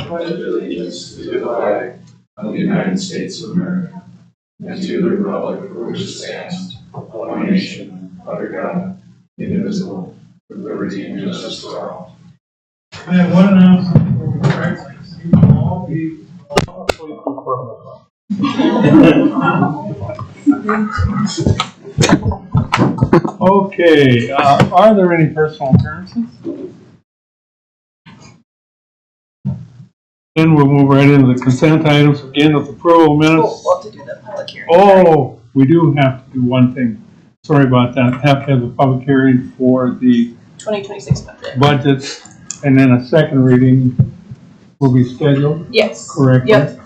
pledge allegiance to the flag of the United States of America and to the republic for which it stands, one nation, under God, indivisible, with liberty and justice for all. I have one announcement for the record. You will all be okay. Are there any personal appearances? Then we'll move right into the consent items again with approval minutes. Oh, we'll have to do the public hearing. Oh, we do have to do one thing. Sorry about that. Have to have a public hearing for the 2026 budget, and then a second reading will be scheduled. Yes. Correct. Yep.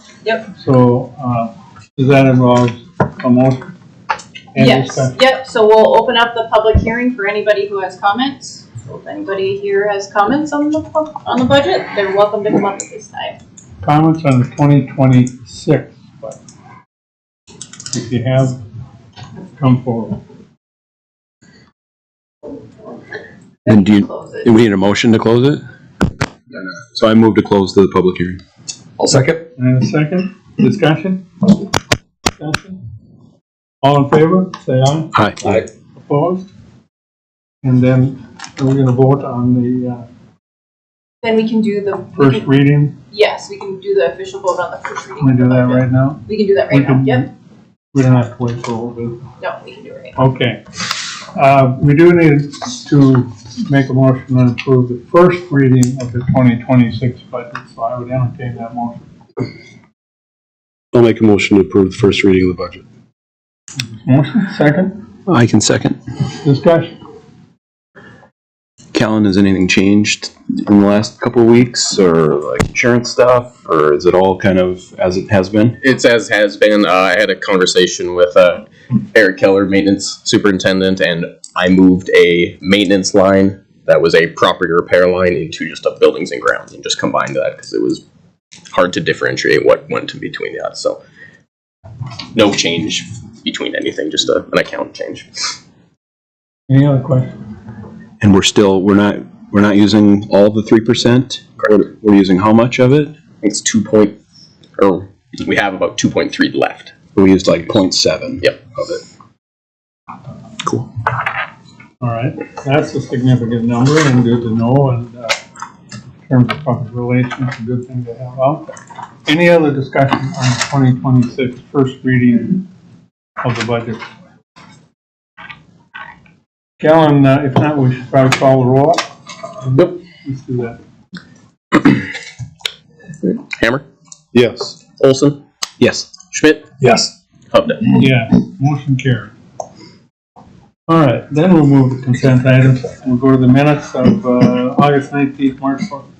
So, does that involve a motion? And Yes. discussion? Yep. So we'll open up the public hearing for anybody who has comments. So if anybody here has comments on the budget, they're welcome to come up at this time. Comments on the 2026 budget. If you have, come forward. And Close it. do we need a motion to close it? So I move to close the public hearing. I'll second. And a second, discussion? Discussion? All in favor, say aye. Aye. Aye. Opposed? And then we're gonna vote on the Then we can do the first reading. Yes, we can do the official vote on the first reading. We of the do that budget. right now? We can do that We right now. can- Yep. We don't have to wait for a little bit. No, we can do it right now. Okay. We do need to make a motion and approve the first reading of the 2026 budget, so I would entertain that motion. I'll make a motion to approve the first reading of the budget. Motion, second, I can second. discussion. Callan, has anything changed in the last couple of weeks, or like insurance stuff, or is it all kind of as it has been? It's as has been. I had a conversation with Eric Keller, maintenance superintendent, and I moved a maintenance line that was a property repair line into just a buildings and grounds, and just combined that because it was hard to differentiate what went in between that. So no change between anything, just an account change. Any other questions? And we're not using all the 3%. We're using how much of it? I think it's we have about 2.3 left. We used like 0.7. Yep. Of it. Cool. All right, that's a significant number and good to know, and in terms of public relations, a good thing to have out there. Any other discussion on 2026 first reading of the budget? Kellen, if not, we should probably call the roll. Yep. Let's do that. Hammer, Yes. Olson, Yes. Schmidt, Yes. Hubden. Yeah, motion carried. All right, then we'll move to consent items. We'll go to the minutes of August 19th,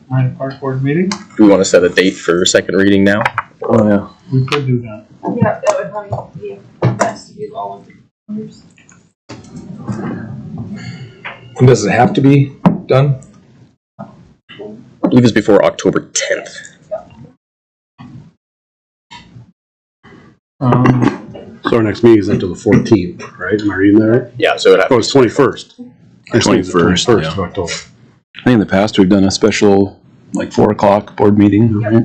Minor Park Board meeting. Do we want to set a date for second reading now? Oh yeah. We could do that. Yeah, that would probably be best to do all of the numbers. And does it have to be done? I believe it's before October 10th. So our next meeting is until the 14th, right? Am I reading that right? Yeah, so it Oh, it's 21st. Next meeting's the 21st yeah. of October. I think in the past we've done a special, like 4 o'clock board meeting, Yep. right?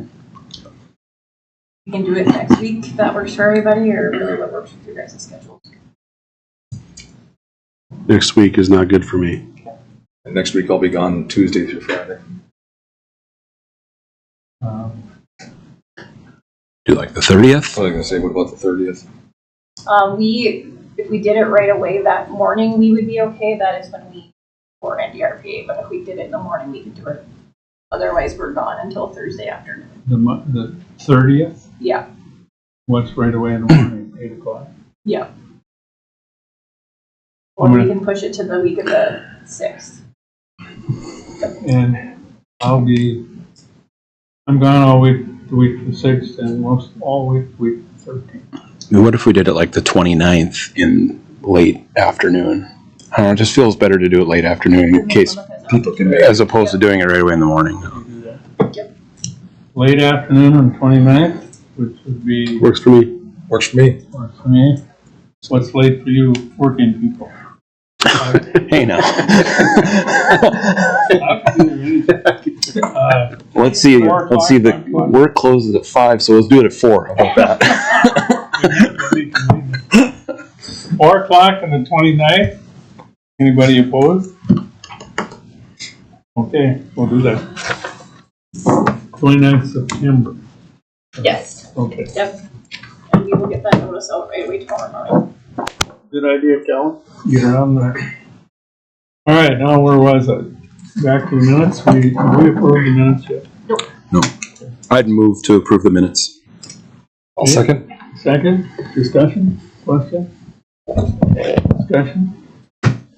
We can do it next week if that works for everybody, or really what works with your guys' schedules. Next week is not good for me. And next week I'll be gone Tuesday through Friday. Do like the 30th? I was going to say, what about the 30th? If we did it right away that morning, we would be okay. That is when we for NDRPA. But if we did it in the morning, we could do it. Otherwise, we're gone until Thursday afternoon. The 30th? Yeah. What's right away in the morning, 8 o'clock? Yeah. Or we can push it to the week of the 6th. And I'm gone all week, the week of the 6th, and most all week, week of the 13th. I mean, what if we did it like the 29th in late afternoon? I don't know, it just feels better to do it late afternoon in case People can make as opposed to doing it right away in the morning. We do that. Yep. Late afternoon on 29th, which would be, Works for me. Works for me. works for me. What's late for you working people? Hey now. When let's see, 4 let's see, o'clock? work closes at 5, so let's do it at 4. How about that? 4 o'clock on the 29th? Anybody opposed? Okay, we'll do that. 29th September. Yes, Okay. yep. And we will get that notice out right away tomorrow morning. Good idea, Cal. Get her on there. All right, now where was I? Back to the minutes. We approved the minutes yet? No. I'd move to approve the minutes. I'll second. Second. Discussion? Question? Discussion?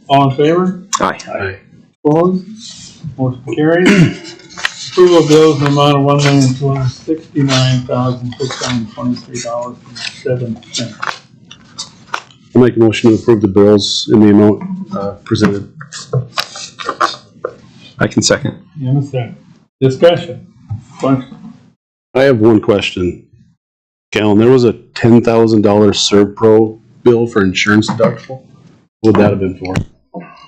All in favor? Aye. Opposed? Motion carries. Approval of bills in the amount of $1,269,623.07. I'll make a motion to approve the bills in the amount presented. I can second. In a second. Discussion? Question? I have one question. Callan, there was a $10,000 ServPro bill for insurance deductible. What would that have been for?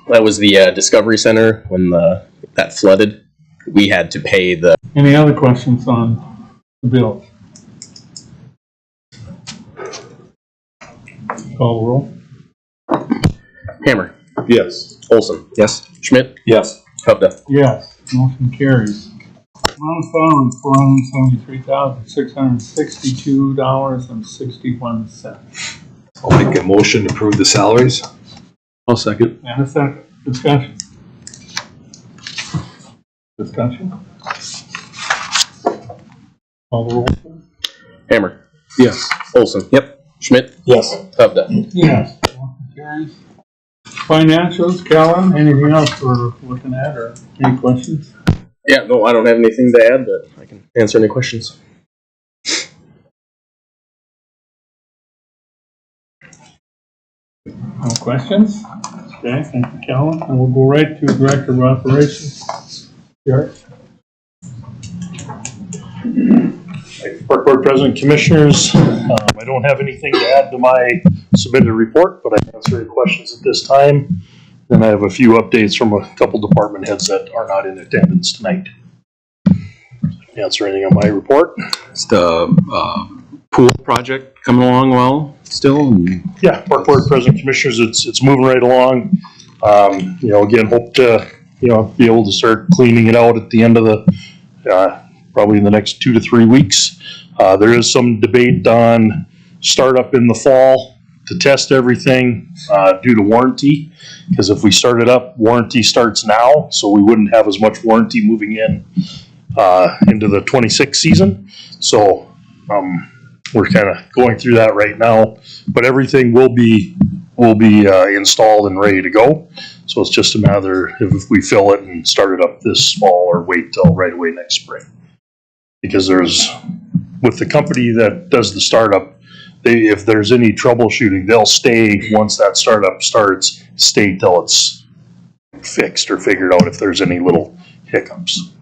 That was the Discovery Center when that flooded. We had to pay the. Any other questions on the bill? Call the roll. Hammer. Yes. Olson. Yes. Schmidt. Yes. Hubda. Yes, motion carries. Amount following $473,662.61. I'll make a motion to approve the salaries. I'll second. And a second. Discussion. Discussion. Call the roll. Hammer. Yes. Olson. Yep. Schmidt. Yes. Hubda. Yes. Motion carries. Financials, Callan, anything else we're looking at or any questions? Yeah, no, I don't have anything to add, but I can answer any questions. No questions? Okay, thank you, Callan. And we'll go right to Director of Operations. Derek? Park Board President, Commissioners, I don't have anything to add to my submitted report, but I can answer any questions at this time. Then I have a few updates from a couple department heads that are not in attendance tonight. Answer anything on my report? Is the pool project coming along well still? Yeah, Park Board President, Commissioners, it's moving right along. Again, hope to, be able to start cleaning it out at the end of the, probably in the next 2 to 3 weeks. There is some debate on startup in the fall to test everything due to warranty. Because if we start it up, warranty starts now, so we wouldn't have as much warranty moving in into the 26 season. So we're kind of going through that right now. But everything will be installed and ready to go. So it's just a matter if we fill it and start it up this fall or wait till right away next spring. Because with the company that does the startup, if there's any troubleshooting, they'll stay once that startup starts, stay till it's fixed or figured out if there's any little hiccups.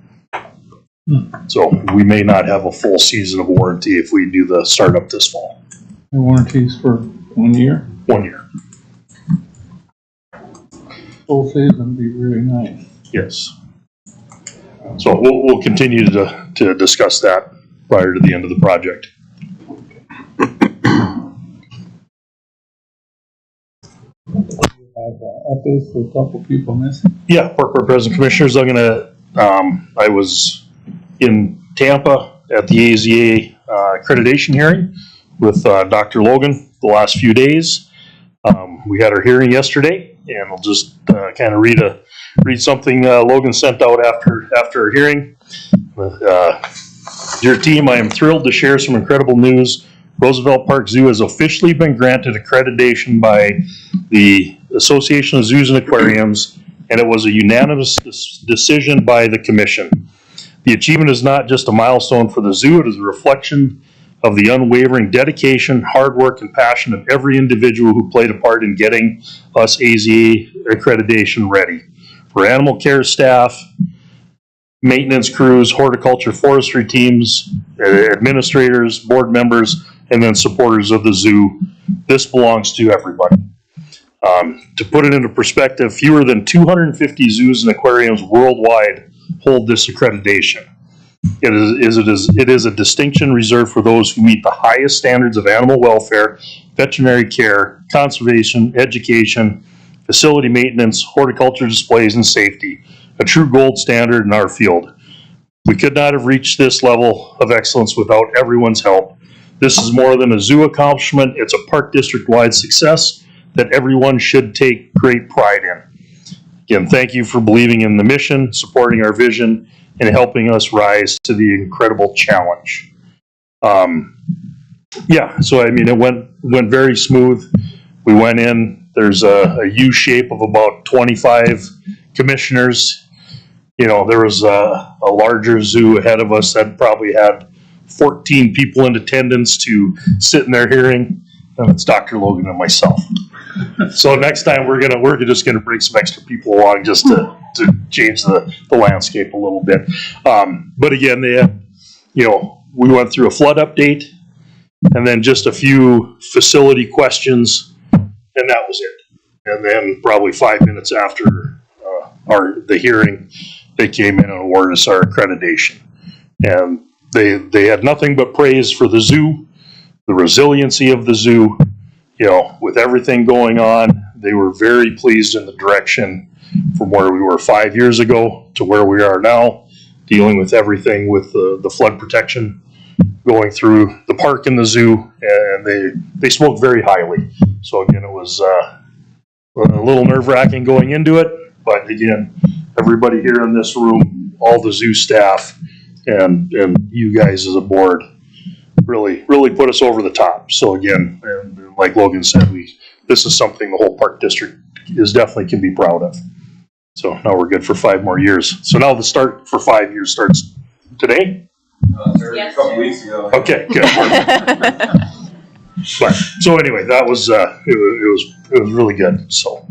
So we may not have a full season of warranty if we do the startup this fall. The warranties for 1 year? 1 year. Full season would be really nice. Yes. So we'll continue to discuss that prior to the end of the project. Updates for a couple people missing. Yeah, Park Board President, Commissioners, I was in Tampa at the AZA accreditation hearing with Dr. Logan the last few days. We had our hearing yesterday, and I'll just kind of read something Logan sent out after our hearing. Dear team, I am thrilled to share some incredible news. Roosevelt Park Zoo has officially been granted accreditation by the Association of Zoos and Aquariums, and it was a unanimous decision by the commission. The achievement is not just a milestone for the zoo, it is a reflection of the unwavering dedication, hard work, and passion of every individual who played a part in getting us AZA accreditation ready. For animal care staff, maintenance crews, horticulture, forestry teams, administrators, board members, and then supporters of the zoo, this belongs to everybody. To put it into perspective, fewer than 250 zoos and aquariums worldwide hold this accreditation. It is a distinction reserved for those who meet the highest standards of animal welfare, veterinary care, conservation, education, facility maintenance, horticulture displays, and safety, a true gold standard in our field. We could not have reached this level of excellence without everyone's help. This is more than a zoo accomplishment. It's a park district-wide success that everyone should take great pride in. Again, thank you for believing in the mission, supporting our vision, and helping us rise to the incredible challenge. So I mean, it went very smooth. We went in. There's a U shape of about 25 commissioners. You know, there was a larger zoo ahead of us that probably had 14 people in attendance to sit in their hearing, and it's Dr. Logan and myself. So next time we're just gonna bring some extra people along just to change the landscape a little bit. But again, they had, we went through a flood update and then just a few facility questions, and that was it. And then probably 5 minutes after the hearing, they came in and awarded us our accreditation. And they had nothing but praise for the zoo, the resiliency of the zoo. With everything going on, they were very pleased in the direction from where we were 5 years ago to where we are now, dealing with everything with the flood protection going through the park and the zoo, and they spoke very highly. So again, it was a little nerve-wracking going into it, but again, everybody here in this room, all the zoo staff, and you guys as a board really put us over the top. So again, and like Logan said, this is something the whole park district definitely can be proud of. So now we're good for 5 more years. So now the start for 5 years starts today? A couple weeks ago. Okay, good. But, so anyway, that was it was really good. So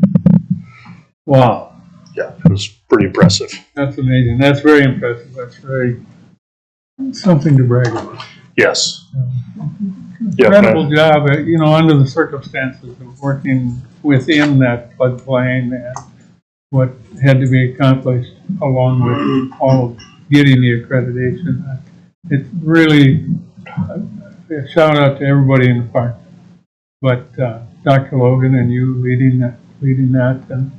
Wow, yeah, it was pretty impressive. that's amazing. That's very impressive. That's something to brag about. Yes. Yeah, Incredible job, under the circumstances of working within that floodplain and what had to be accomplished along with all of getting the accreditation. It's really a shout out to everybody in the park. But Dr. Logan and you leading that, and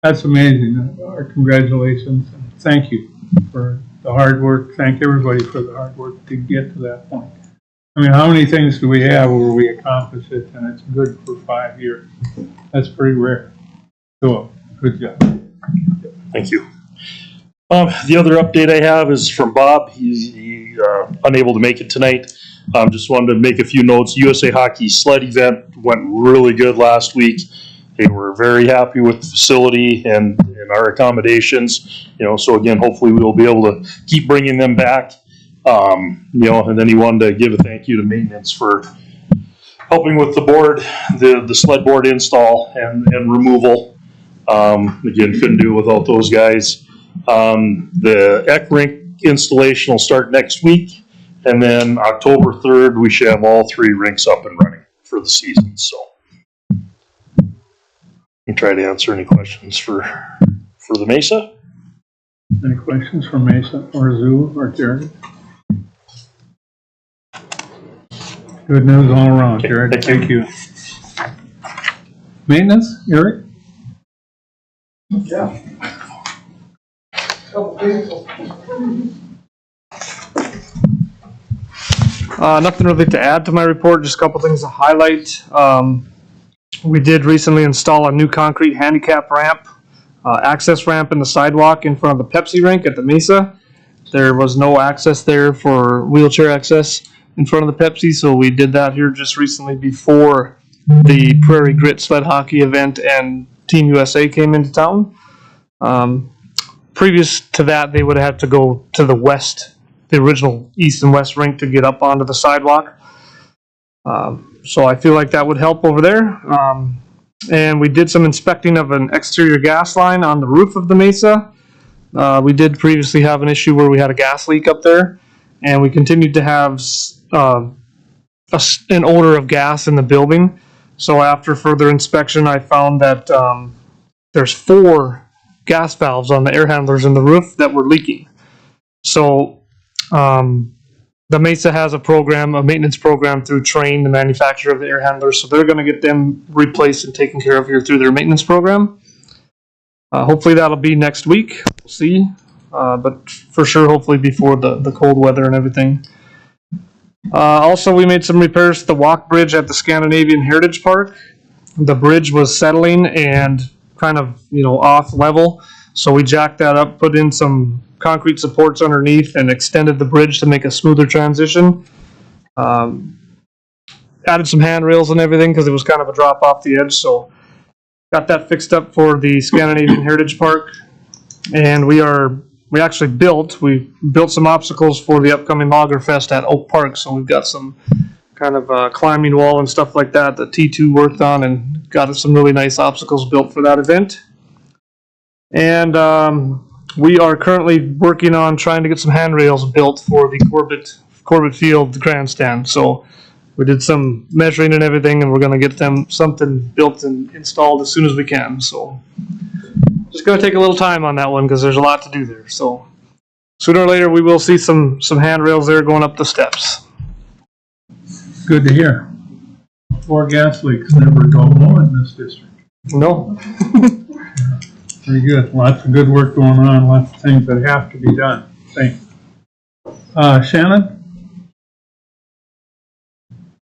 that's amazing. Our congratulations and thank you for the hard work. Thank everybody for the hard work to get to that point. I mean, how many things do we have where we accomplish it and it's good for 5 years? That's pretty rare. So, good job. Thank you. The other update I have is from Bob. He's unable to make it tonight. Just wanted to make a few notes. USA Hockey sled event went really good last week. They were very happy with the facility and our accommodations. So again, hopefully we will be able to keep bringing them back. And then he wanted to give a thank you to maintenance for helping with the board, the sled board install and removal. Again, couldn't do it without those guys. The EC rink installation will start next week, and then October 3rd we should have all 3 rinks up and running for the season. So we try to answer any questions for the Mesa. Any questions from Mesa or Zoo or Jared? Good news all around, Jared. Thank Thank you. Maintenance, Eric? Yeah. Nothing really to add to my report, just a couple things to highlight. We did recently install a new concrete handicap ramp, access ramp in the sidewalk in front of the Pepsi rink at the Mesa. There was no access there for wheelchair access in front of the Pepsi, so we did that here just recently before the Prairie Grit sled hockey event and Team USA came into town. Previous to that, they would have had to go to the west, the original east and west rink to get up onto the sidewalk. So I feel like that would help over there. And we did some inspecting of an exterior gas line on the roof of the Mesa. We did previously have an issue where we had a gas leak up there, and we continued to have an odor of gas in the building. So after further inspection, I found that there's 4 gas valves on the air handlers in the roof that were leaking. So The Mesa has a program, a maintenance program through Train, the manufacturer of the air handlers, so they're going to get them replaced and taken care of here through their maintenance program. Hopefully that'll be next week. We'll see. But for sure, hopefully before the cold weather and everything. Also, we made some repairs to the walk bridge at the Scandinavian Heritage Park. The bridge was settling and kind of, off level. So we jacked that up, put in some concrete supports underneath, and extended the bridge to make a smoother transition. Added some handrails and everything because it was kind of a drop off the edge. So got that fixed up for the Scandinavian Heritage Park. And we built some obstacles for the upcoming Logger Fest at Oak Park. So we've got some kind of climbing wall and stuff like that T2 worked on, and got some really nice obstacles built for that event. And we are currently working on trying to get some handrails built for the Corbett Field grandstand. So we did some measuring and everything, and we're going to get them something built and installed as soon as we can. So just going to take a little time on that one because there's a lot to do there. So sooner or later we will see some handrails there going up the steps. Good to hear. 4 gas leaks never go low in this district. No. Very good. Lots of good work going on. Lots of things that have to be done. Thanks. Shannon?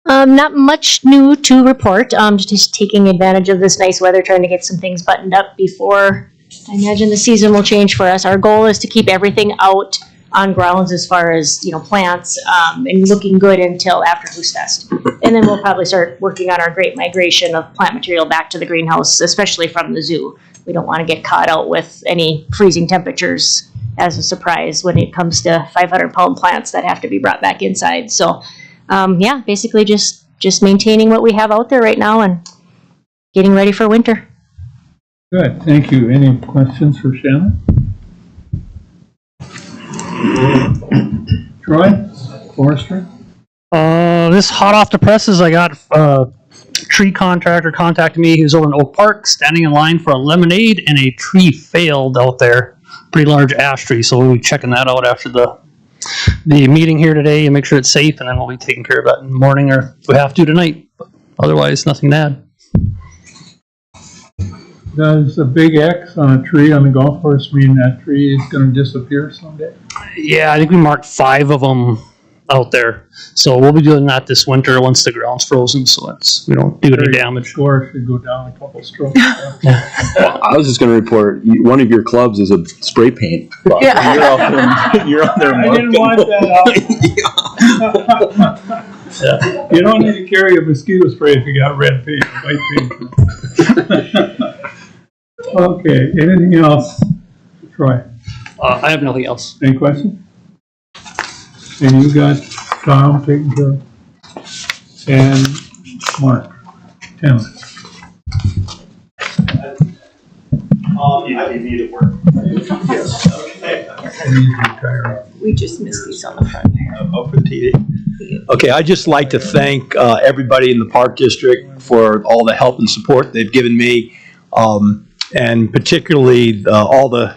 Not much new to report. Just taking advantage of this nice weather, trying to get some things buttoned up before I imagine the season will change for us. Our goal is to keep everything out on grounds as far as, plants, and looking good until after Goose Fest. And then we'll probably start working on our great migration of plant material back to the greenhouse, especially from the zoo. We don't want to get caught out with any freezing temperatures as a surprise when it comes to 500-pound plants that have to be brought back inside. So, basically just maintaining what we have out there right now and getting ready for winter. Good, thank you. Any questions for Shannon? Troy, forestry? This hot off the presses, I got a tree contractor contacted me. He was over in Oak Park, standing in line for a lemonade, and a tree failed out there. Pretty large ash tree, so we'll be checking that out after the meeting here today and make sure it's safe, and then we'll be taking care of that in the morning, or if we have to tonight. But otherwise, nothing to add. Does a big X on a tree on the golf course mean that tree is going to disappear someday? Yeah, I think we marked 5 of them out there. So we'll be doing that this winter once the ground's frozen, so we don't do any damage. Score should go down a couple strokes. I was just going to report, one of your clubs is a spray paint. Yeah. You're out there. I didn't want that out. Yeah. You don't need to carry a mosquito spray if you got red paint, white paint. Okay, anything else, Troy? I have nothing else. Any questions? And you got Tom taken care of? And Mark, Tim. I need to work. Yes. We just missed these on the front here. Oh, for the TV. Okay, I'd just like to thank everybody in the Park District for all the help and support they've given me, and particularly all the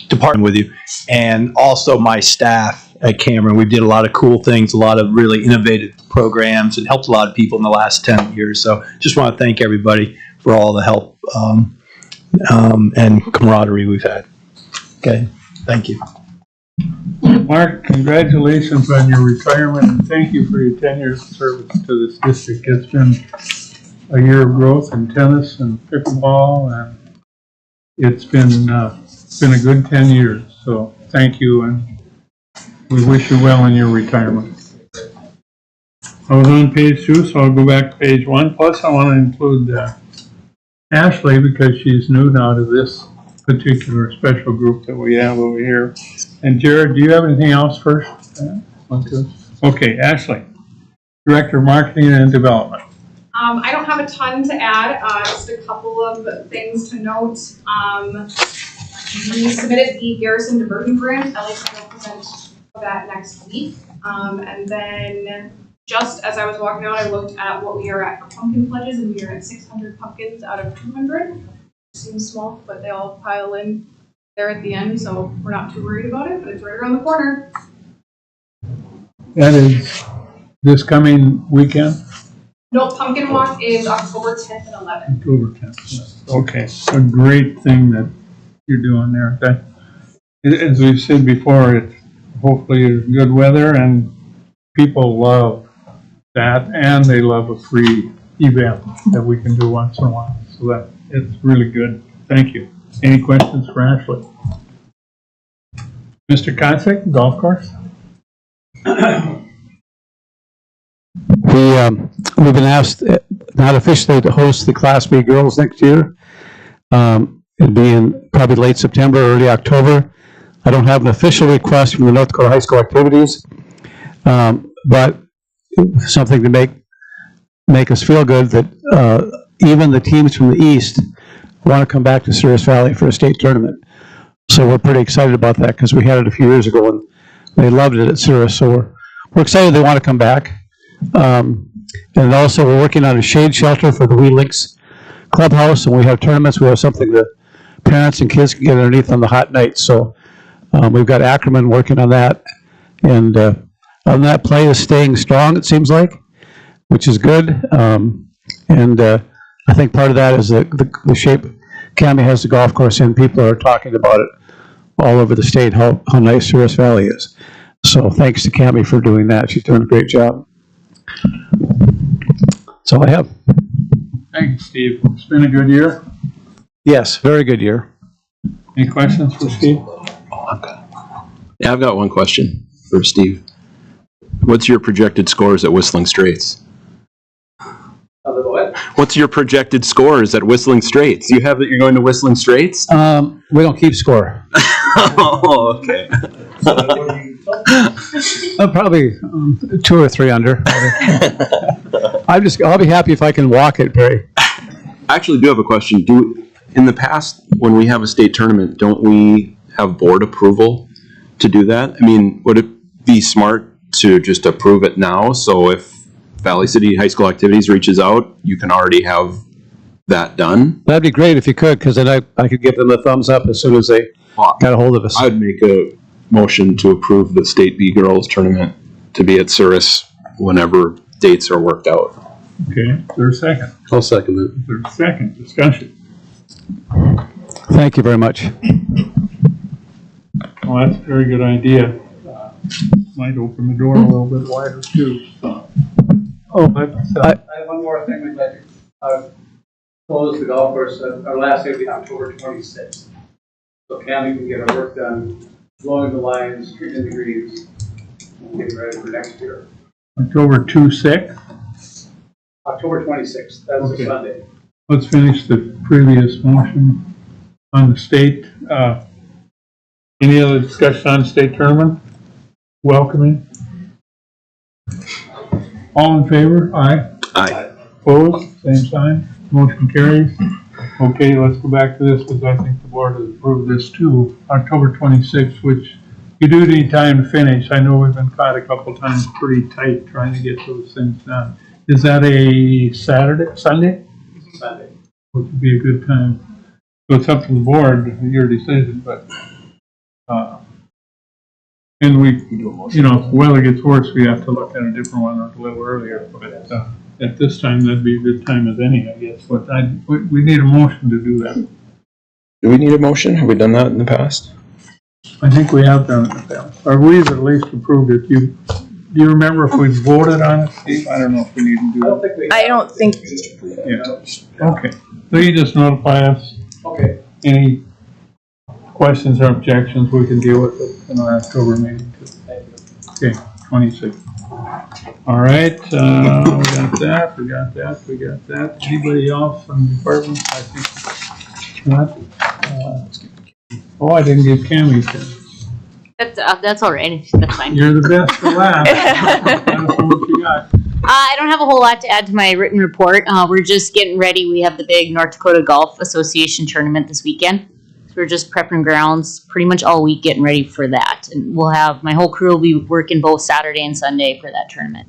department with you, and also my staff at Cameron. We did a lot of cool things, a lot of really innovative programs, and helped a lot of people in the last 10 years. So just want to thank everybody for all the help and camaraderie we've had. Okay, thank you. Mark, congratulations on your retirement, and thank you for your 10 years of service to this district. It's been a year of growth in tennis and pickleball, and it's been a good 10 years. So thank you, and we wish you well in your retirement. I was on page 2, so I'll go back to page 1. Plus, I want to include Ashley, because she's new now to this particular special group that we have over here. And Jared, do you have anything else first? Okay, Ashley, Director of Marketing and Development. I don't have a ton to add, just a couple of things to note. We submitted the Garrison Diversion Grant. I'd like to present that next week. And then just as I was walking out, I looked at what we are at for pumpkin pledges, and we are at 600 pumpkins out of 200. Seems small, but they all pile in there at the end, so we're not too worried about it, but it's right around the corner. That is this coming weekend, No, Pumpkin Walk is October 10th and 11th. October 10th. Okay, a great thing that you're doing there. That, as we've said before, it hopefully is good weather and people love that, and they love a free event that we can do once in a while. So that it's really good. Thank you. Any questions for Ashley? Mr. Kosik, golf course? We've been asked, not officially, to host the Class B girls next year. It'll be in probably late September, early October. I don't have an official request from the North Dakota High School Activities, but something to make us feel good that even the teams from the East want to come back to Cirrus Valley for a state tournament. So we're pretty excited about that because we had it a few years ago and they loved it at Cirrus. So we're excited they want to come back. And also we're working on a shade shelter for the Wee Links Clubhouse, and we have tournaments. We have something that parents and kids can get underneath on the hot nights. So we've got Ackerman working on that. And other than that, play is staying strong, it seems like, which is good. I think part of that is the shape Cammie has the golf course in. People are talking about it all over the state, how nice Cirrus Valley is. So thanks to Cammie for doing that. She's doing a great job. That's all I have. Thanks, Steve. It's been a good year. Yes, very good year. Any questions for Steve? Yeah, I've got one question for Steve. What's your projected scores at Whistling Straits? What? What's your projected scores at Whistling Straits? You have that you're going to Whistling Straits? We don't keep score. Oh, okay. Probably 2 or 3 under. I'll be happy if I can walk it, Perry. I actually do have a question. In the past, when we have a state tournament, don't we have board approval to do that? I mean, would it be smart to just approve it now? So if Valley City High School Activities reaches out, you can already have that done? That'd be great if you could, because then I could give them a thumbs up as soon as they got a hold of us. I'd make a motion to approve the State B Girls Tournament to be at Cirrus whenever dates are worked out. Okay, there's a second. I'll second it. There's a second. Discussion. Thank you very much. Well, that's a very good idea. Might open the door a little bit wider too. So. Oh, that's, I have one more thing we'd like to close the golf course. Our last day will be October 26th. So Cammie can get her work done, blowing the lines, treating the greens, and getting ready for next year. October 26th. October 26th, that's Okay. a Sunday. Let's finish the previous motion on the state. Any other discussion on state tournament? Welcoming. All in favor? Aye. Aye. Opposed? Same sign. Motion carries. Okay, let's go back to this because I think the board has approved this too. October 26th, which you do need time to finish. I know we've been caught a couple times pretty tight trying to get those things done. Is that a Sunday? Sunday. Which would be a good time. So it's up to the board, your decision, but, and we, if the weather gets worse, we have to look at a different one or a little earlier, but, at this time, that'd be a good time as any, I guess, but we need a motion to do that. Do we need a motion? Have we done that in the past? I think we have done it in the past, or we've at least approved it. Do you remember if we voted on it, Steve? I don't know if we need to do that. I don't think. Yeah, okay. So you just notify us. Okay. Any questions or objections, we can deal with it in our October meeting. Okay, 26. All right, we got that. Anybody else from the department? I think not. I didn't give Cammie to. That's all right. That's fine. You're the best for last. What you got? I don't have a whole lot to add to my written report. We're just getting ready. We have the big North Dakota Golf Association tournament this weekend. So we're just prepping grounds pretty much all week, getting ready for that. And we'll have, my whole crew will be working both Saturday and Sunday for that tournament.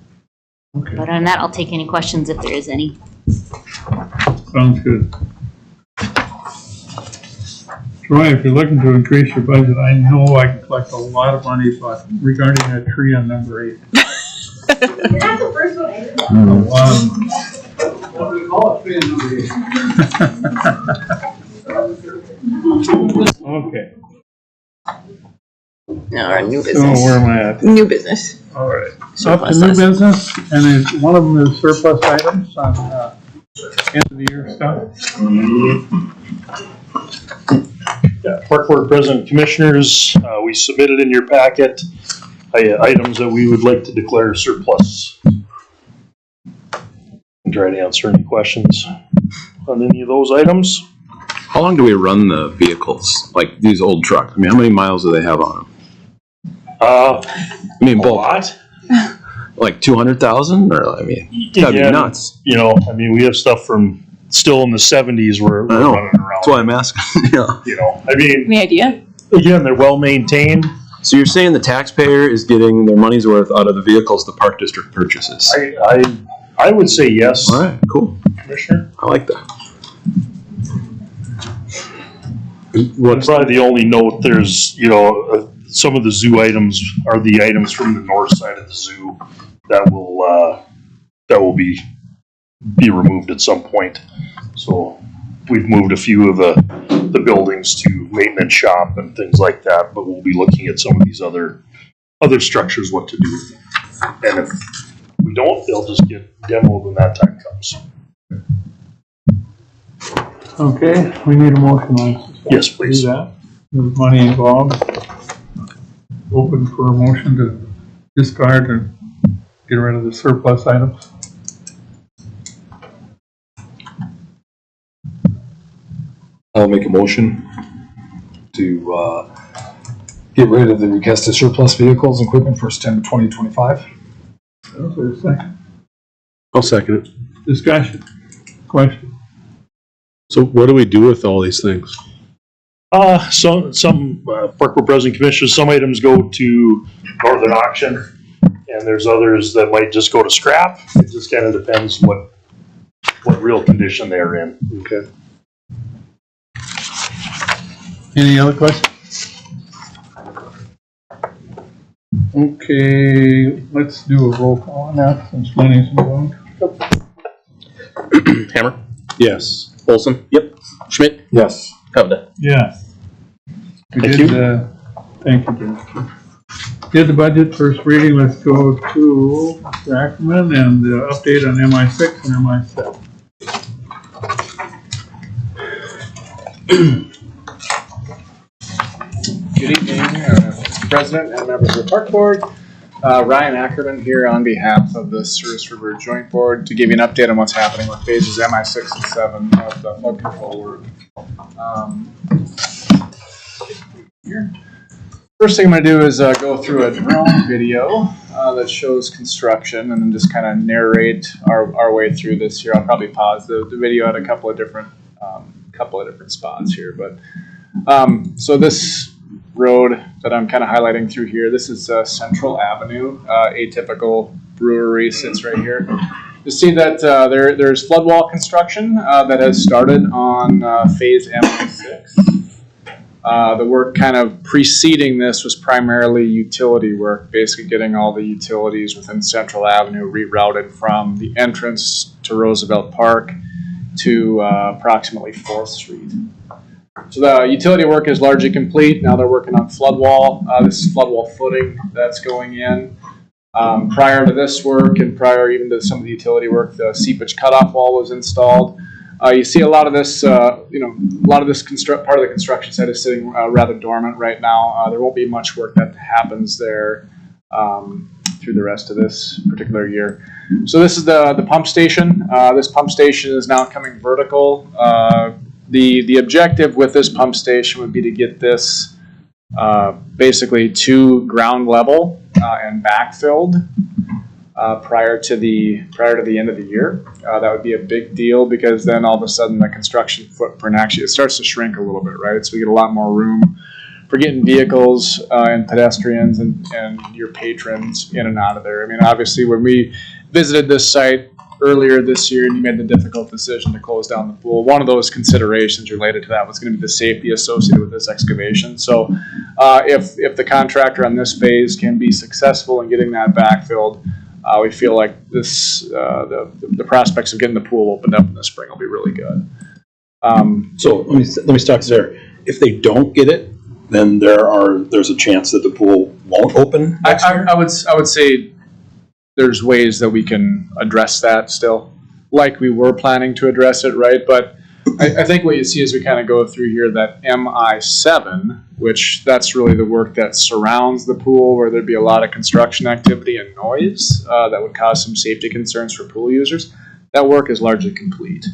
Okay. But other than that, I'll take any questions if there is any. Sounds good. Troy, if you're looking to increase your budget, I know I can collect a lot of money, but regarding that tree on number 8. That's the first one I heard. What do we call it? Okay, Now our new so business. where am I at? New business. All right, up to Surplus new list. business, and then one of them is surplus items on, end of the year stuff. Yeah, Park Board President Commissioners, we submitted in your packet items that we would like to declare surplus. And try to answer any questions on any of those items. How long do we run the vehicles? Like these old trucks? I mean, how many miles do they have on them? I mean, both. Lot? Like 200,000, or I mean, it's gotta be nuts. You know, I mean, we have stuff from still in the 70s where we're running around. That's why I'm asking. Yeah. You know, I mean, Any idea? again, they're well maintained. So you're saying the taxpayer is getting their money's worth out of the vehicles the park district purchases? I would say yes. All right, cool. Commissioner? I like that. What's probably the only note, there's, you know, some of the zoo items are the items from the north side of the zoo that will be removed at some point. So we've moved a few of the buildings to maintenance shop and things like that, but we'll be looking at some of these other structures, what to do with them. And if we don't, they'll just get demoed when that time comes. Okay, we need a motion on this. Yes, please. Do that. There's money involved. Open for a motion to discard and get rid of the surplus items. I'll make a motion to get rid of the requested surplus vehicles and equipment for September 2025. Is there a second? I'll second it. Discussion, question. So what do we do with all these things? Some Park Board President Commissioners, some items go to Northern Auction, and there's others that might just go to scrap. It just kind of depends what real condition they're in. Okay. Any other questions? Okay, let's do a roll call on that since money's involved. Hammer? Yes. Olson? Yep. Schmidt? Yes. Hovda? Yes. We Thank did, you. Thank you, Jim. Did the budget first reading, let's go to Mr. Ackerman and the update on MI6 and MI7. Good evening, Mr. President and members of the Park Board. Ryan Ackerman here on behalf of the Service River Joint Board to give you an update on what's happening with phases MI6 and 7 of the flood control work. Here. First thing I'm going to do is go through a drone video that shows construction and then just kind of narrate our way through this here. I'll probably pause the video at a couple of different spots here, but so this road that I'm kind of highlighting through here, this is Central Avenue. Atypical brewery sits right here. You see that there's flood wall construction that has started on phase MI6. The work kind of preceding this was primarily utility work, basically getting all the utilities within Central Avenue rerouted from the entrance to Roosevelt Park to approximately 4th Street. So the utility work is largely complete. Now they're working on flood wall. This is flood wall footing that's going in. Prior to this work and prior even to some of the utility work, the seepage cutoff wall was installed. You see a lot of this, part of the construction site is sitting rather dormant right now. There won't be much work that happens there through the rest of this particular year. So this is the pump station. This pump station is now coming vertical. The objective with this pump station would be to get this basically to ground level and backfilled prior to the end of the year. That would be a big deal because then all of a sudden the construction footprint actually starts to shrink a little bit, right? So we get a lot more room for getting vehicles and pedestrians and your patrons in and out of there. I mean, obviously when we visited this site earlier this year and you made the difficult decision to close down the pool, one of those considerations related to that was going to be the safety associated with this excavation. So if the contractor on this phase can be successful in getting that backfilled, we feel like this, the prospects of getting the pool opened up in the spring will be really good. So let me stop there. If they don't get it, then there's a chance that the pool won't open next year? I would say there's ways that we can address that still, like we were planning to address it, right? But I think what you see as we kind of go through here, that MI7, which that's really the work that surrounds the pool, where there'd be a lot of construction activity and noise that would cause some safety concerns for pool users. That work is largely complete.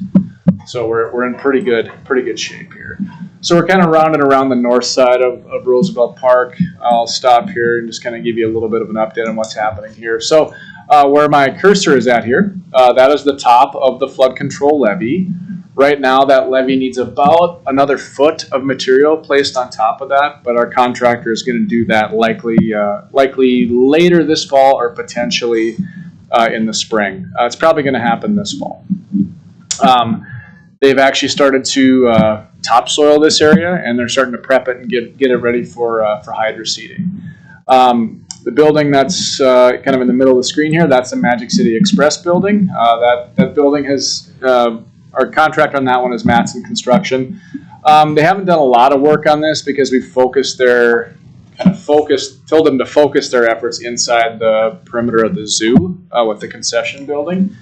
So we're in pretty good shape here. So we're kind of rounding around the north side of Roosevelt Park. I'll stop here and just kind of give you a little bit of an update on what's happening here. So where my cursor is at here, that is the top of the flood control levee. Right now, that levee needs about another foot of material placed on top of that, but our contractor is going to do that likely later this fall or potentially in the spring. It's probably going to happen this fall. They've actually started to topsoil this area, and they're starting to prep it and get it ready for hydro seeding. The building that's kind of in the middle of the screen here, that's the Magic City Express building. That building has, our contractor on that one is Matson Construction. They haven't done a lot of work on this because we told them to focus their efforts inside the perimeter of the zoo with the concession building.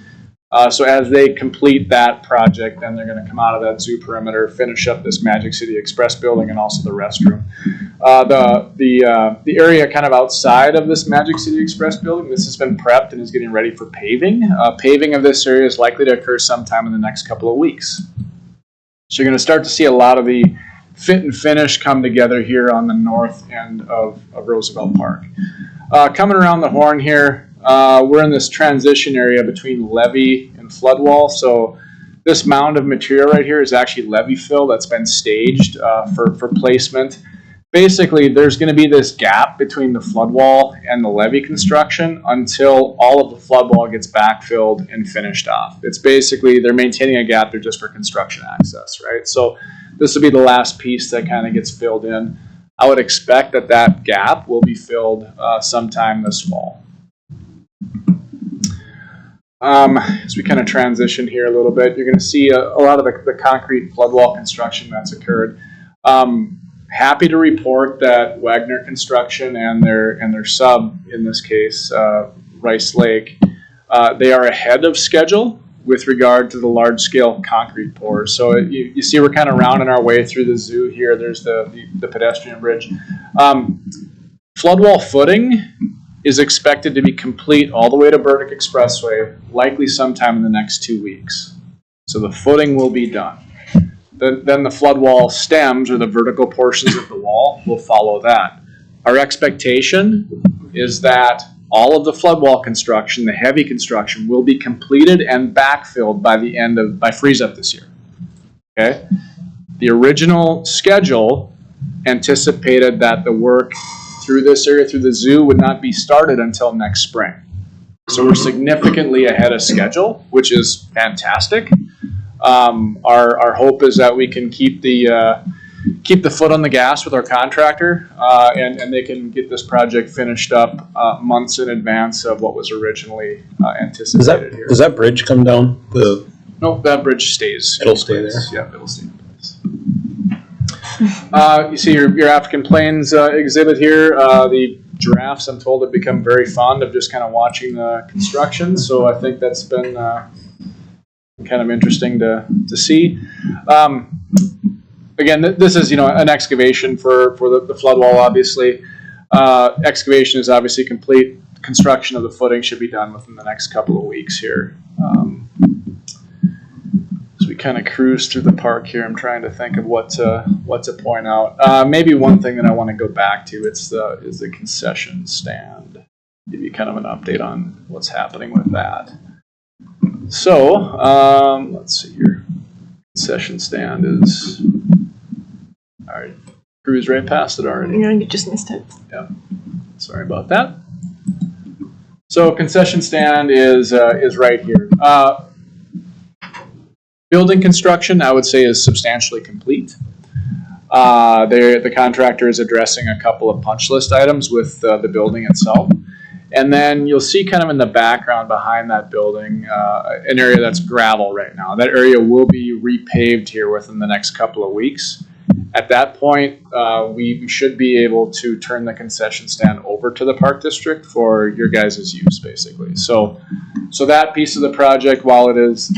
So as they complete that project, then they're going to come out of that zoo perimeter, finish up this Magic City Express building and also the restroom. The area kind of outside of this Magic City Express building, this has been prepped and is getting ready for paving. Paving of this area is likely to occur sometime in the next couple of weeks. So you're going to start to see a lot of the fit and finish come together here on the north end of Roosevelt Park. Coming around the horn here, we're in this transition area between levee and flood wall. So this mound of material right here is actually levee fill that's been staged for placement. Basically, there's going to be this gap between the flood wall and the levee construction until all of the flood wall gets backfilled and finished off. It's basically, they're maintaining a gap there just for construction access, right? So this will be the last piece that kind of gets filled in. I would expect that gap will be filled sometime this fall. As we kind of transition here a little bit, you're going to see a lot of the concrete flood wall construction that's occurred. Happy to report that Wagner Construction and their sub, in this case, Rice Lake, they are ahead of schedule with regard to the large-scale concrete pours. So you see we're kind of rounding our way through the zoo here. There's the pedestrian bridge. Flood wall footing is expected to be complete all the way to Burdick Expressway, likely sometime in the next 2 weeks. So the footing will be done. Then the flood wall stems, or the vertical portions of the wall, will follow that. Our expectation is that all of the flood wall construction, the heavy construction, will be completed and backfilled by freeze up this year. Okay? The original schedule anticipated that the work through this area, through the zoo, would not be started until next spring. So we're significantly ahead of schedule, which is fantastic. Our hope is that we can keep the foot on the gas with our contractor, and they can get this project finished up months in advance of what was originally anticipated here. Does that bridge come down? Nope, that bridge stays. It'll stay there? Yeah, it'll stay in place. You see your African Plains exhibit here. The giraffes, I'm told, have become very fond of just kind of watching the construction, so I think that's been kind of interesting to see. Again, this is an excavation for the flood wall, obviously. Excavation is obviously complete. Construction of the footing should be done within the next couple of weeks here. As we kind of cruise through the park here, I'm trying to think of what to point out. Maybe one thing that I want to go back to is the concession stand. Give you kind of an update on what's happening with that. So let's see here. Concession stand is all right. Cruise right past it already. Yeah, you just missed it. Yeah. Sorry about that. So concession stand is right here. Building construction, I would say, is substantially complete. The contractor is addressing a couple of punch list items with the building itself. And then you'll see kind of in the background behind that building, an area that's gravel right now. That area will be repaved here within the next couple of weeks. At that point, we should be able to turn the concession stand over to the Park District for your guys' use, basically. So that piece of the project, while it is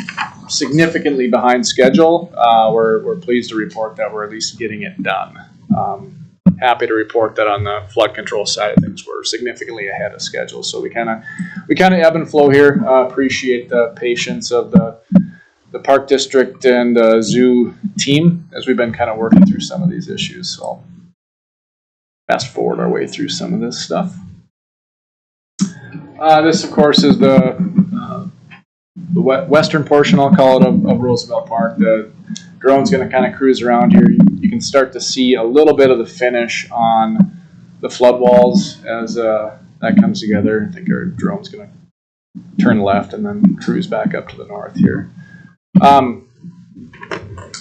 significantly behind schedule, we're pleased to report that we're at least getting it done. Happy to report that on the flood control side of things, we're significantly ahead of schedule. So we kind of ebb and flow here. Appreciate the patience of the Park District and Zoo team as we've been kind of working through some of these issues. So fast forward our way through some of this stuff. This, of course, is the western portion, I'll call it, of Roosevelt Park. The drone's going to kind of cruise around here. You can start to see a little bit of the finish on the flood walls as that comes together. I think our drone's going to turn left and then cruise back up to the north here.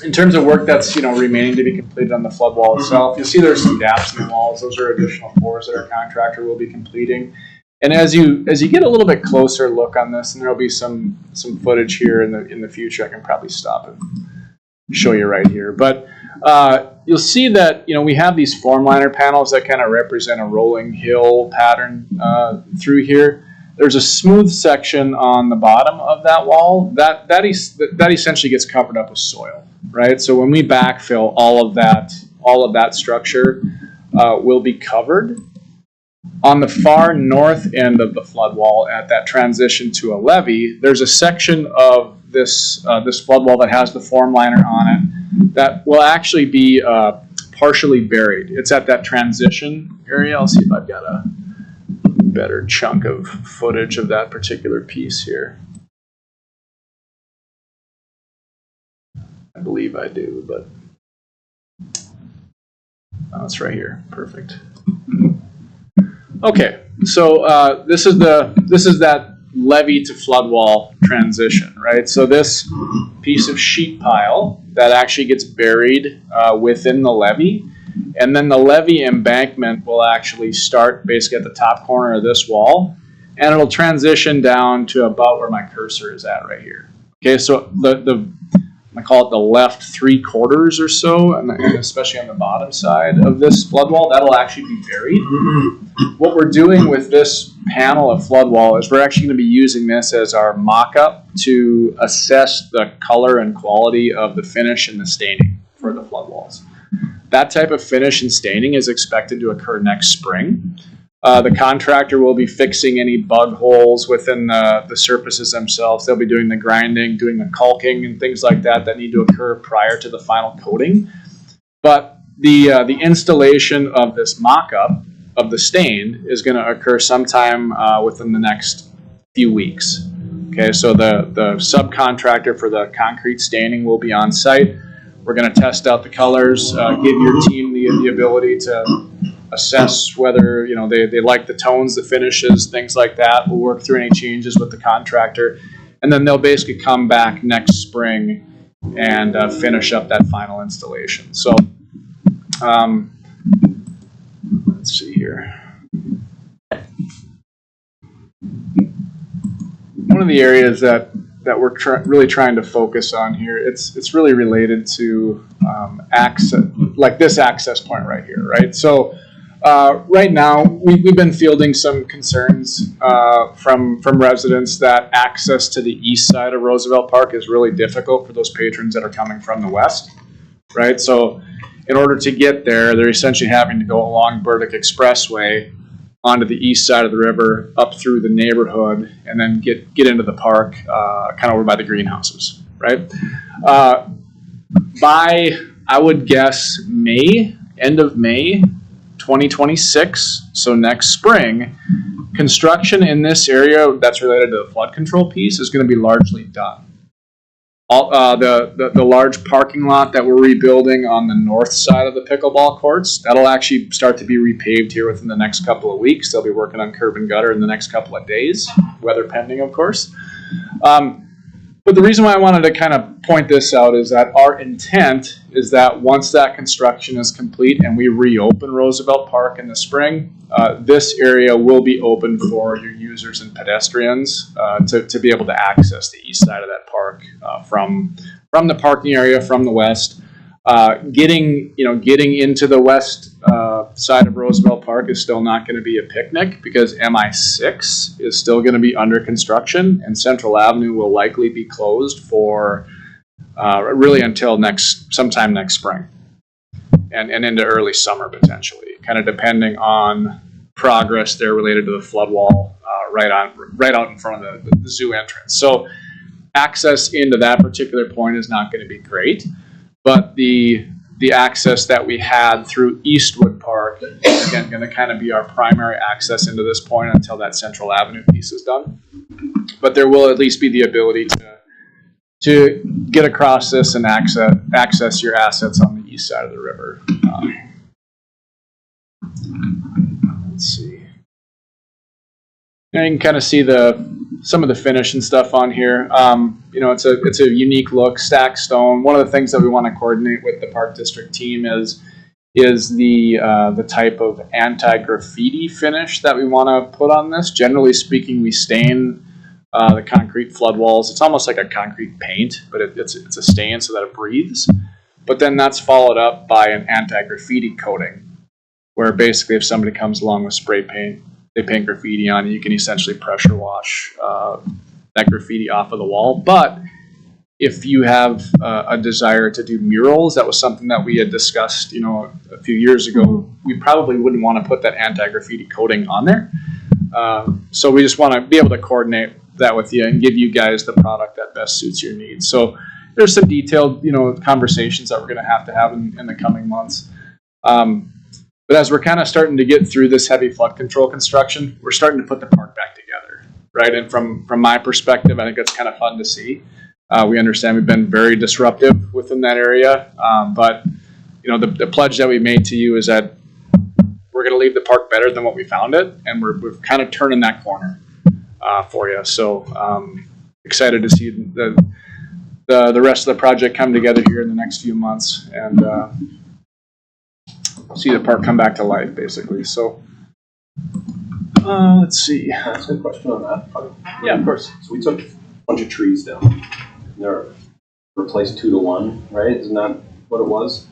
In terms of work that's remaining to be completed on the flood wall itself, you'll see there's some gaps in the walls. Those are additional floors that our contractor will be completing. And as you get a little bit closer look on this, and there'll be some footage here in the future, I can probably stop and show you right here. But you'll see that we have these form liner panels that kind of represent a rolling hill pattern through here. There's a smooth section on the bottom of that wall that essentially gets covered up with soil, right? So when we backfill, all of that structure will be covered. On the far north end of the flood wall, at that transition to a levee, there's a section of this flood wall that has the form liner on it that will actually be partially buried. It's at that transition area. I'll see if I've got a better chunk of footage of that particular piece here. I believe I do, but it's right here. Perfect. Okay, so this is that levee to flood wall transition, right? So this piece of sheet pile that actually gets buried within the levee, and then the levee embankment will actually start basically at the top corner of this wall, and it'll transition down to about where my cursor is at right here. Okay, so I call it the left 3/4 or so, and especially on the bottom side of this flood wall, that'll actually be buried. What we're doing with this panel of flood wall is we're actually going to be using this as our mock-up to assess the color and quality of the finish and the staining for the flood walls. That type of finish and staining is expected to occur next spring. The contractor will be fixing any bug holes within the surfaces themselves. They'll be doing the grinding, doing the caulking, and things like that need to occur prior to the final coating. But the installation of this mock-up of the stain is going to occur sometime within the next few weeks. Okay, so the subcontractor for the concrete staining will be on site. We're going to test out the colors, give your team the ability to assess whether they like the tones, the finishes, things like that. We'll work through any changes with the contractor, and then they'll basically come back next spring and finish up that final installation. So let's see here. One of the areas that we're really trying to focus on here, it's really related to access, like this access point right here, right? So right now, we've been fielding some concerns from residents that access to the east side of Roosevelt Park is really difficult for those patrons that are coming from the west, right? So in order to get there, they're essentially having to go along Burdick Expressway onto the east side of the river, up through the neighborhood, and then get into the park, kind of over by the greenhouses, right? By, I would guess, end of May 2026, so next spring, construction in this area that's related to the flood control piece is going to be largely done. The large parking lot that we're rebuilding on the north side of the pickleball courts, that'll actually start to be repaved here within the next couple of weeks. They'll be working on curb and gutter in the next couple of days, weather pending, of course. But the reason why I wanted to kind of point this out is that our intent is that once that construction is complete and we reopen Roosevelt Park in the spring, this area will be open for your users and pedestrians to be able to access the east side of that park from the parking area from the west. Getting into the west side of Roosevelt Park is still not going to be a picnic because MI6 is still going to be under construction, and Central Avenue will likely be closed for really until sometime next spring, and into early summer potentially, kind of depending on progress there related to the flood wall right out in front of the zoo entrance. So access into that particular point is not going to be great. But the access that we had through Eastwood Park is again going to kind of be our primary access into this point until that Central Avenue piece is done. But there will at least be the ability to get across this and access your assets on the east side of the river. Let's see. Now you can kind of see some of the finish and stuff on here. It's a unique look, stacked stone. One of the things that we want to coordinate with the Park District team is the type of anti-graffiti finish that we want to put on this. Generally speaking, we stain the concrete flood walls. It's almost like a concrete paint, but it's a stain so that it breathes. But then that's followed up by an anti-graffiti coating, where basically if somebody comes along with spray paint, they paint graffiti on it, you can essentially pressure wash that graffiti off of the wall. But if you have a desire to do murals, that was something that we had discussed, a few years ago. We probably wouldn't want to put that anti-graffiti coating on there. So we just want to be able to coordinate that with you and give you guys the product that best suits your needs. So there's some detailed, conversations that we're going to have in the coming months. But as we're kind of starting to get through this heavy flood control construction, we're starting to put the park back together, right? And from my perspective, I think it's kind of fun to see. We understand we've been very disruptive within that area, but the pledge that we made to you is that we're going to leave the park better than what we found it, and we're kind of turning that corner for you. So excited to see the rest of the project come together here in the next few months and see the park come back to life, basically. So let's see. Can I ask a question on that? Yeah, of course. So we took a bunch of trees down. And they're replaced 2 to 1, right? Isn't that what it was?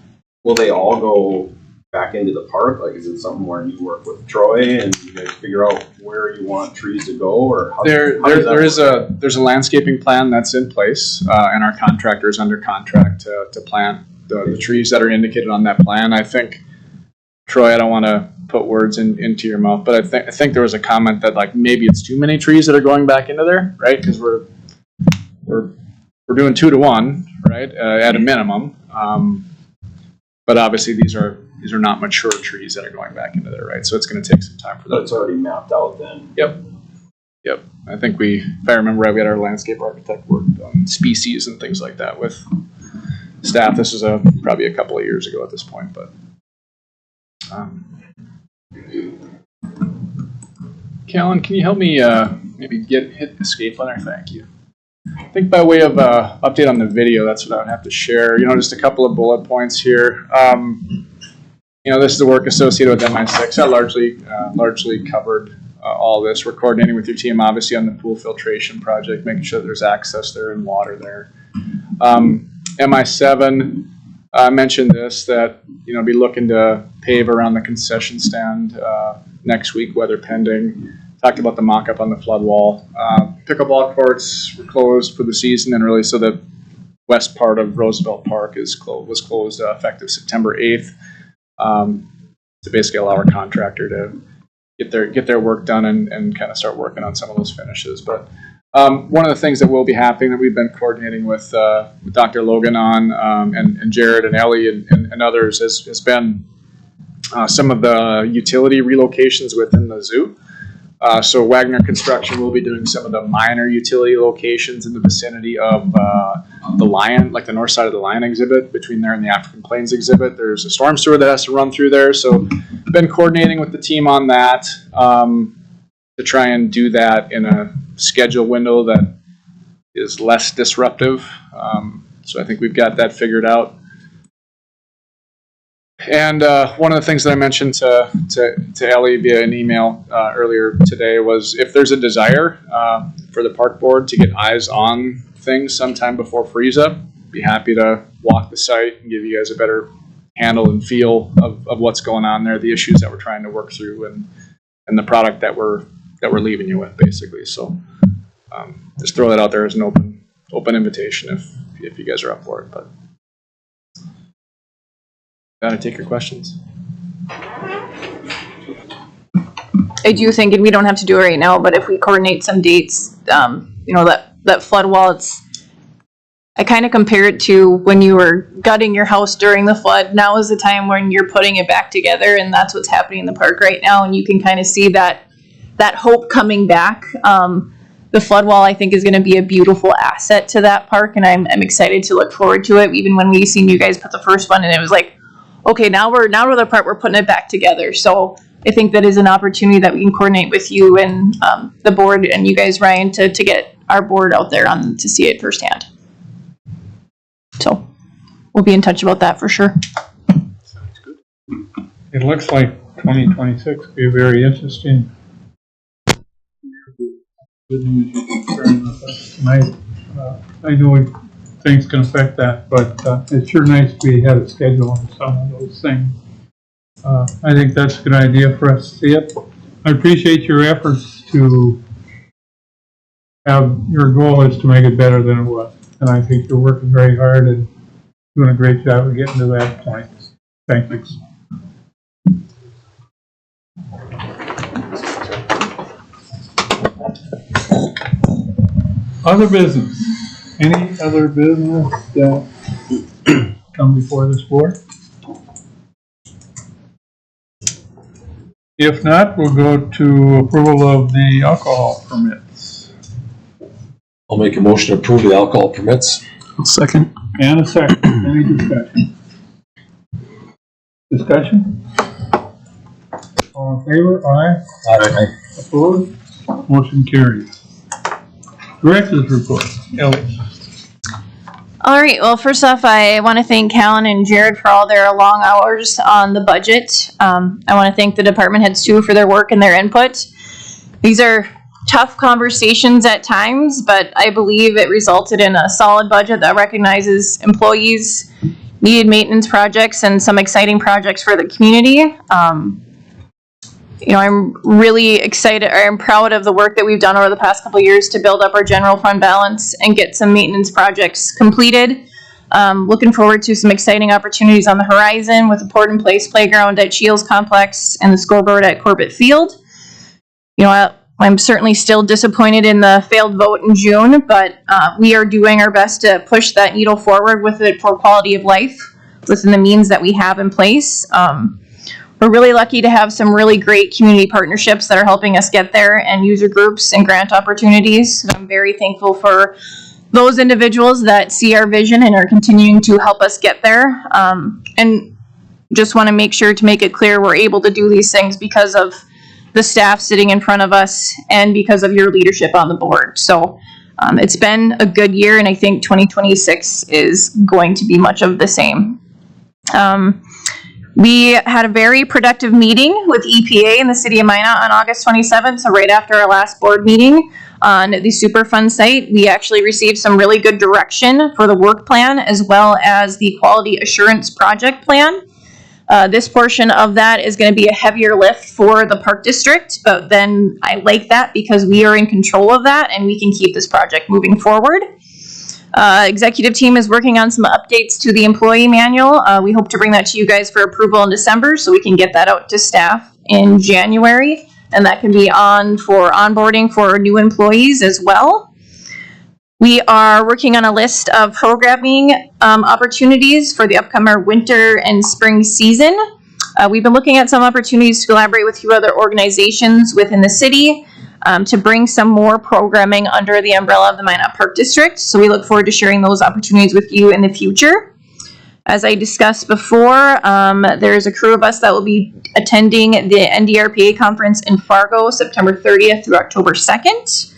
Will they all go back into the park? Like, is it something where you work with Troy and you guys figure out where you want trees to go, or how there's a landscaping plan that's in place, and our contractor is under contract to plant the trees that are indicated on that plan. I think, Troy, I don't want to put words into your mouth, but I think there was a comment that like maybe it's too many trees that are going back into there, right? Because we're doing 2 to 1, right, at a minimum. But obviously these are not mature trees that are going back into there, right? So it's going to take some time for that. But it's already mapped out then. Yep. I think if I remember right, we had our landscape architect work on species and things like that with staff. This is probably a couple of years ago at this point, but. Callan, can you help me maybe hit escape on there? Thank you. I think by way of update on the video, that's what I would have to share. Just a couple of bullet points here. This is the work associated with MI6. I largely covered all this. We're coordinating with your team, obviously, on the pool filtration project, making sure there's access there and water there. MI7, I mentioned this, that be looking to pave around the concession stand next week, weather pending. Talked about the mock-up on the flood wall. Pickleball courts were closed for the season, and really so the west part of Roosevelt Park was closed effective September 8th to basically allow our contractor to get their work done and kind of start working on some of those finishes. But one of the things that will be happening that we've been coordinating with Dr. Logan on and Jared and Ellie and others has been some of the utility relocations within the zoo. So Wagner Construction will be doing some of the minor utility locations in the vicinity of the Lion, like the north side of the Lion exhibit, between there and the African Plains exhibit. There's a storm sewer that has to run through there. So been coordinating with the team on that to try and do that in a schedule window that is less disruptive. So I think we've got that figured out. And one of the things that I mentioned to Ellie via an email earlier today was if there's a desire for the park board to get eyes on things sometime before freeze up, be happy to walk the site and give you guys a better handle and feel of what's going on there, the issues that we're trying to work through, and the product that we're leaving you with, basically. So just throw that out there as an open invitation if you guys are up for it. But gotta take your questions. I do think, and we don't have to do it right now, but if we coordinate some dates, that flood wall, I kind of compare it to when you were gutting your house during the flood. Now is the time when you're putting it back together, and that's what's happening in the park right now, and you can kind of see that hope coming back. The flood wall, I think, is going to be a beautiful asset to that park, and I'm excited to look forward to it. Even when we seen you guys put the first one, and it was like, okay, now we're the part we're putting it back together. So I think that is an opportunity that we can coordinate with you and the board and you guys, Ryan, to get our board out there to see it firsthand. So we'll be in touch about that for sure. Sounds good. It looks like 2026 will be very interesting. Good news you're sharing with us tonight. I know things can affect that, but it's sure nice to be ahead of schedule on some of those things. I think that's a good idea for us to see it. I appreciate your efforts to have, your goal is to make it better than it was. And I think you're working very hard and doing a great job of getting to that point. Thank you. Other business. Any other business that come before this board? If not, we'll go to approval of the alcohol permits. I'll make a motion to approve the alcohol permits. Second. And a second. Any discussion? Discussion? All in favor? Aye. Aye. Opposed? Motion carries. Director's report. Ellie. All right. Well, first off, I want to thank Callan and Jared for all their long hours on the budget. I want to thank the department heads too for their work and their input. These are tough conversations at times, but I believe it resulted in a solid budget that recognizes employees, needed maintenance projects, and some exciting projects for the community. I'm really excited, or I'm proud of the work that we've done over the past couple of years to build up our general fund balance and get some maintenance projects completed. Looking forward to some exciting opportunities on the horizon with the Port in Place Playground at Shields Complex and the scoreboard at Corbett Field. I'm certainly still disappointed in the failed vote in June, but we are doing our best to push that needle forward with it for quality of life within the means that we have in place. We're really lucky to have some really great community partnerships that are helping us get there, and user groups and grant opportunities. So I'm very thankful for those individuals that see our vision and are continuing to help us get there. And just want to make sure to make it clear we're able to do these things because of the staff sitting in front of us and because of your leadership on the board. So it's been a good year, and I think 2026 is going to be much of the same. We had a very productive meeting with EPA in the city of Minot on August 27th, so right after our last board meeting on the Superfund site. We actually received some really good direction for the work plan as well as the quality assurance project plan. This portion of that is going to be a heavier lift for the park district, but then I like that because we are in control of that and we can keep this project moving forward. Executive team is working on some updates to the employee manual. We hope to bring that to you guys for approval in December so we can get that out to staff in January, and that can be on for onboarding for new employees as well. We are working on a list of programming opportunities for the upcoming winter and spring season. We've been looking at some opportunities to collaborate with a few other organizations within the city to bring some more programming under the umbrella of the Minot Park District. So we look forward to sharing those opportunities with you in the future. As I discussed before, there's a crew of us that will be attending the NDRPA conference in Fargo, September 30th through October 2nd.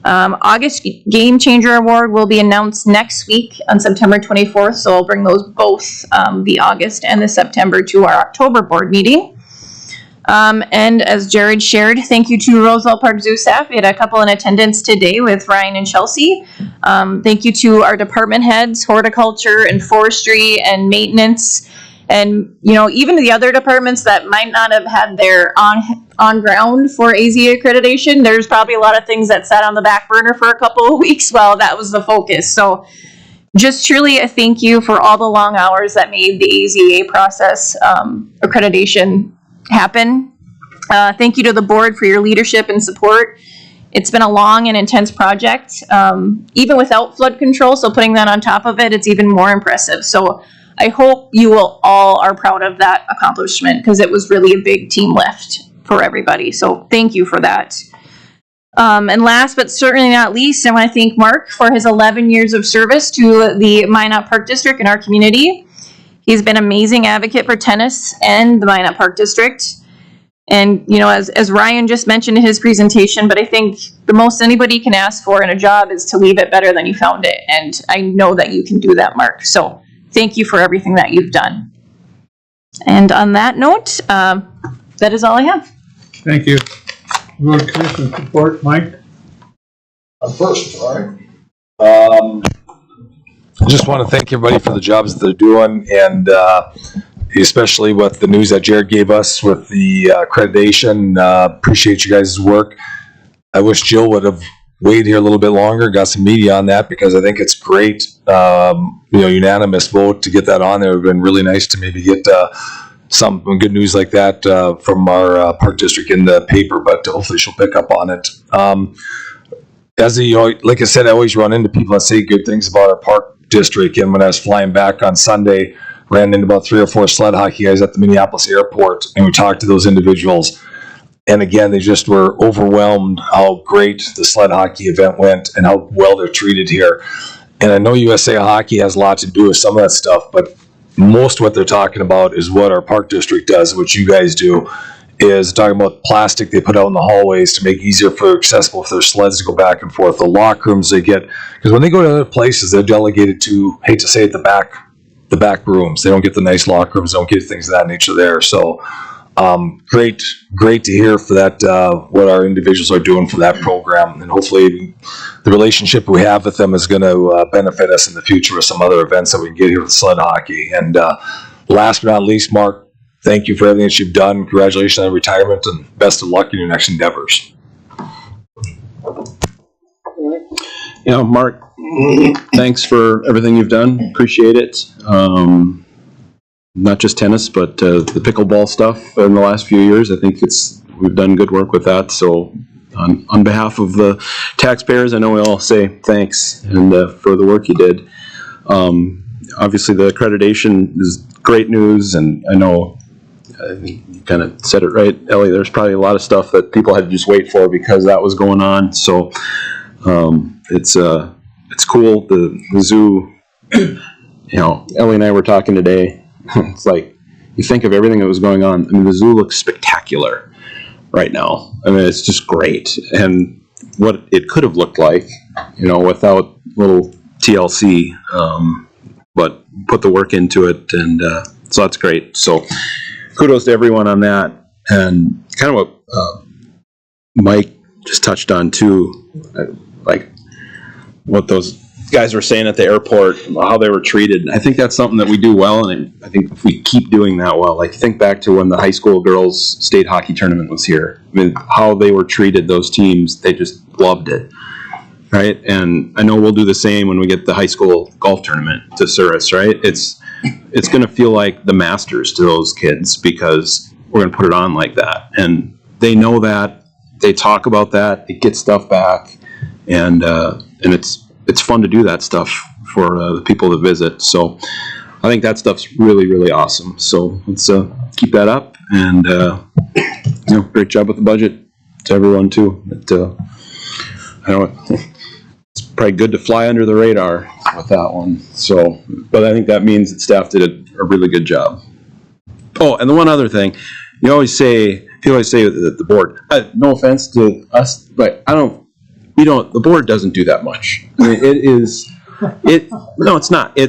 August Game Changer Award will be announced next week on September 24th, so I'll bring those both, the August and the September, to our October board meeting. And as Jared shared, thank you to Roosevelt Park Zoo staff. We had a couple in attendance today with Ryan and Chelsea. Thank you to our department heads, horticulture and forestry and maintenance. And, you know, even the other departments that might not have had their on ground for AZ accreditation, there's probably a lot of things that sat on the back burner for a couple of weeks while that was the focus. So just truly a thank you for all the long hours that made the AZA process accreditation happen. Thank you to the board for your leadership and support. It's been a long and intense project, even without flood control. So putting that on top of it, it's even more impressive. So I hope you will all are proud of that accomplishment, because it was really a big team lift for everybody. So thank you for that. And last but certainly not least, I want to thank Mark for his 11 years of service to the Minot Park District and our community. He's been an amazing advocate for tennis and the Minot Park District. And, you know, as Ryan just mentioned in his presentation, but I think the most anybody can ask for in a job is to leave it better than you found it. And I know that you can do that, Mark. So thank you for everything that you've done. And on that note, that is all I have. Thank you. Road Commission support, Mike? First, all right. I just want to thank everybody for the jobs that they're doing, and especially with the news that Jared gave us with the accreditation. Appreciate you guys' work. I wish Jill would have waited here a little bit longer, got some media on that, because I think it's great. Unanimous vote to get that on there. It would have been really nice to maybe get some good news like that from our park district in the paper, but hopefully she'll pick up on it. Like I said, I always run into people that say good things about our park district, and when I was flying back on Sunday, ran into about 3 or 4 sled hockey guys at the Minneapolis airport, and we talked to those individuals. And again, they just were overwhelmed how great the sled hockey event went and how well they're treated here. And I know USA Hockey has a lot to do with some of that stuff, but most what they're talking about is what our park district does, what you guys do, is talking about plastic they put out in the hallways to make it easier for accessible for their sleds to go back and forth. The locker rooms they get, because when they go to other places, they're delegated to, hate to say it, the back rooms. They don't get the nice locker rooms, don't get things of that nature there. So great to hear for that, what our individuals are doing for that program, and hopefully the relationship we have with them is going to benefit us in the future with some other events that we can get here with sled hockey. And last but not least, Mark, thank you for everything that you've done. Congratulations on retirement, and best of luck in your next endeavors. Mark, thanks for everything you've done. Appreciate it. Not just tennis, but the pickleball stuff in the last few years. I think we've done good work with that. So on behalf of the taxpayers, I know we all say thanks and for the work you did. Obviously, the accreditation is great news, and I know you kind of said it right, Ellie. There's probably a lot of stuff that people had to just wait for because that was going on. So it's cool. The zoo, Ellie and I were talking today. It's like, you think of everything that was going on. I mean, the zoo looks spectacular right now. I mean, it's just great. And what it could have looked like, without little TLC, but put the work into it. And so that's great. So kudos to everyone on that. And kind of what Mike just touched on too, like what those guys were saying at the airport, how they were treated. I think that's something that we do well, and I think if we keep doing that well, like think back to when the high school girls state hockey tournament was here. I mean, how they were treated, those teams, they just loved it, right? And I know we'll do the same when we get the high school golf tournament to Souris, right? It's going to feel like the Masters to those kids because we're going to put it on like that, and they know that. They talk about that. They get stuff back, and it's fun to do that stuff for the people that visit. So I think that stuff's really, really awesome. So let's keep that up, and great job with the budget to everyone too. I know it's probably good to fly under the radar with that one. So, but I think that means that staff did a really good job. Oh, and the one other thing, people always say that the board, no offense to us, but we don't, the board doesn't do that much. I mean, no, it's not. I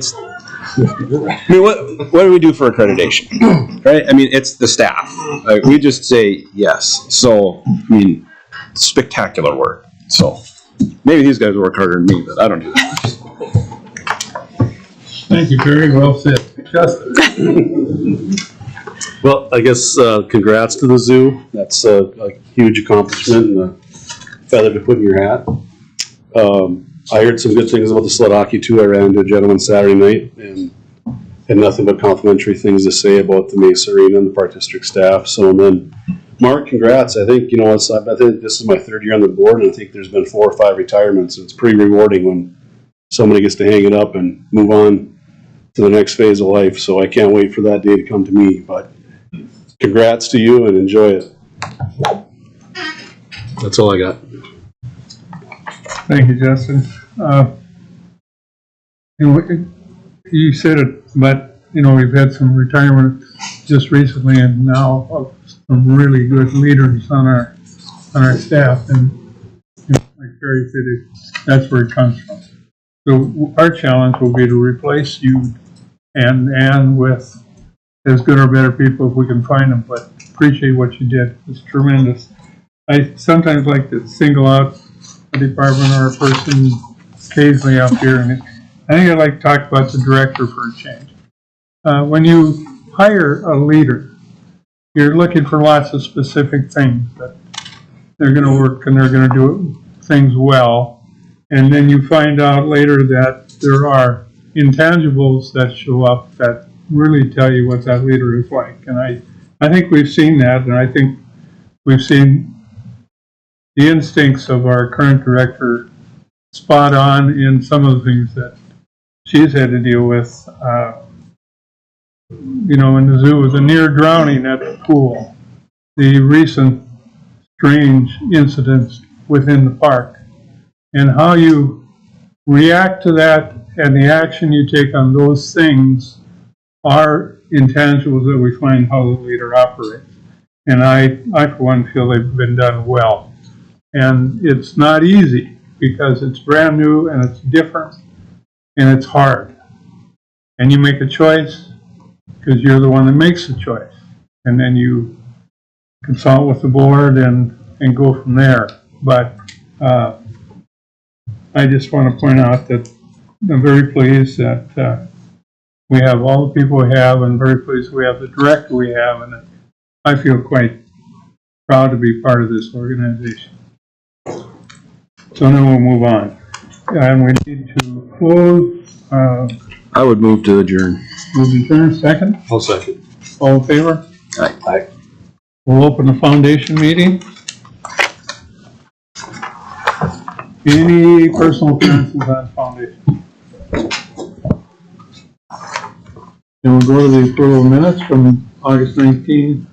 mean, what do we do for accreditation? Right? I mean, it's the staff. We just say yes. So, I mean, spectacular work. So, maybe these guys work harder than me, but I don't do that much. Thank you, Barry. Well said. Justin? Well, I guess, congrats to the zoo. That's a huge accomplishment and a feather to put in your hat. I heard some good things about the sled hockey too. I ran into a gentleman Saturday night and had nothing but complimentary things to say about the Mesa Arena and the Park District staff. So, and then, Mark, congrats. I think, I think this is my third year on the board, and I think there's been 4 or 5 retirements. It's pretty rewarding when somebody gets to hang it up and move on to the next phase of life. So I can't wait for that day to come to me. But congrats to you and enjoy it. That's all I got. Thank you, Justin. You said it, but, we've had some retirement just recently and now of some really good leaders on our staff. And like Barry said, that's where it comes from. So our challenge will be to replace you and with as good or better people if we can find them, but appreciate what you did. It's tremendous. I sometimes like to single out a department or a person occasionally up here, and I think I'd like to talk about the director for a change. When you hire a leader, you're looking for lots of specific things that they're going to work and they're going to do things well, and then you find out later that there are intangibles that show up that really tell you what that leader is like. And I think we've seen that, and I think we've seen the instincts of our current director spot on in some of the things that she's had to deal with. In the zoo was a near drowning at the pool. The recent strange incidents within the park, and how you react to that and the action you take on those things are intangibles that we find how the leader operates. And I for one, feel they've been done well. And it's not easy because it's brand new and it's different and it's hard. And you make a choice because you're the one that makes the choice. And then you consult with the board and go from there. But I just want to point out that I'm very pleased that we have all the people we have, and very pleased we have the director we have, and I feel quite proud to be part of this organization. So now we'll move on. And we need to close. I would move to adjourn. Move to adjourn, second? I'll second. All in favor? Aye. Aye. We'll open the foundation meeting. Any personal offenses on foundation? And we'll go to the approval of minutes from August 19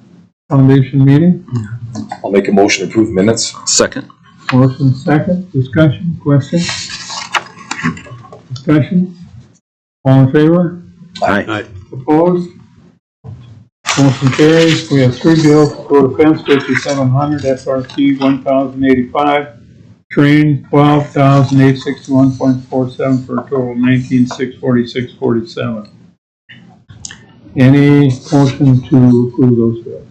foundation meeting. I'll make a motion to approve minutes. Second. Motion second. Discussion, question? Discussion? All in favor? Aye. Opposed? Motion carries. We have 3 bills. Code of Fence 5700, SRT 1085, Train 12,861.47 for a total of 19,646.47. Any motion to approve those bills?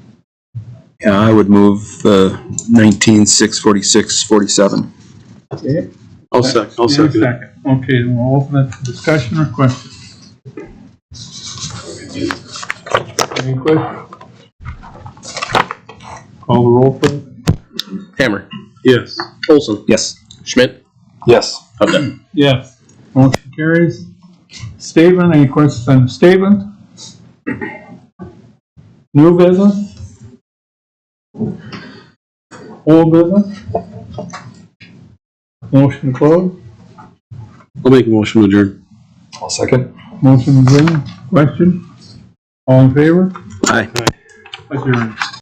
Yeah, I would move the 19,646.47. Okay. I'll second. Okay, then we'll open it to discussion or questions. Any questions? Call the roll, please. Hammer. Yes. Olson. Yes. Schmidt. Yes. Hubden. Yes. Motion carries. Statement, any questions on the statement? New business? Old business? Motion to close? I'll make a motion to adjourn. I'll second. Motion adjourned. Question? All in favor? Aye. Adjourned.